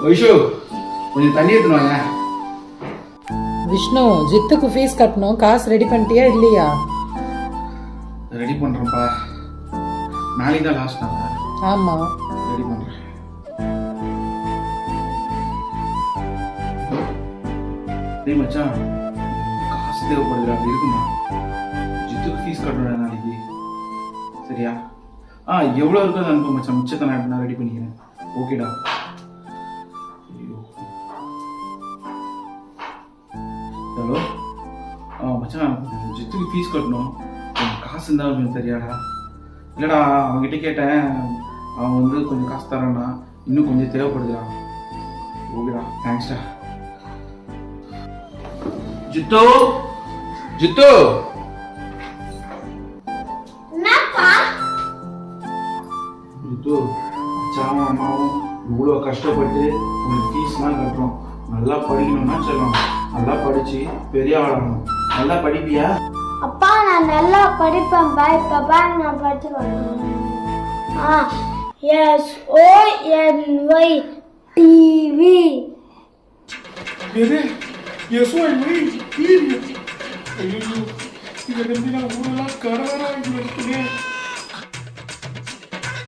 வைஷு கொஞ்சம் தண்ணி எடுத்துவாங்க. விஷ்ணு, ஜித்துக்கு ஃபீஸ் கட்டணும், காசு ரெடி பண்ணிட்டியா இல்லையா? ரெடி பண்றேன்ப்பா, நாளைக்கு தான் லாஸ்ட் நாள். ஆமா, ரெடி பண்றேன். டேய் மச்சான், காசு தேவைப்படுது, அப்படி இருக்குமா? ஜித்துக்கு ஃபீஸ் கட்டணும் நாளைக்கு, சரியா? எவ்வளோ இருக்கோ அதை அனுப்ப மச்சான், மிச்சத்தை நான் ரெடி பண்ணிக்கிறேன். ஓகேடா. ஹலோ மச்சான், ஜித்துக்கு ஃபீஸ் கட்டணும், காசு இருந்தால் கொஞ்சம் தெரியாடா. இல்லைடா, அவன்கிட்ட கேட்டேன், அவன் வந்து கொஞ்சம் காசு தரான்டா, இன்னும் கொஞ்சம் தேவைப்படுதுடா. ஓகேடா, தேங்க்ஸ்டா. ஜித்து ஜித்து ஜித்து, அச்சாவும் அம்மாவும் இவ்வளோ கஷ்டப்பட்டு உங்களுக்கு ஃபீஸ்லாம் கட்டுறோம். நல்லா படிக்கணும்னா சொல்லலாம், நல்லா படிச்சு பெரிய ஆளாகணும். நல்லா படிப்பியா? அப்பா, நான் நல்லா படிப்பேன். பாய் பாப்பா, நான் படிச்சு SONY டிவி. எது SONY டிவி? ஐயோ, இதை நம்பி நான் ஊரெல்லாம் கடவராக இருக்குங்க.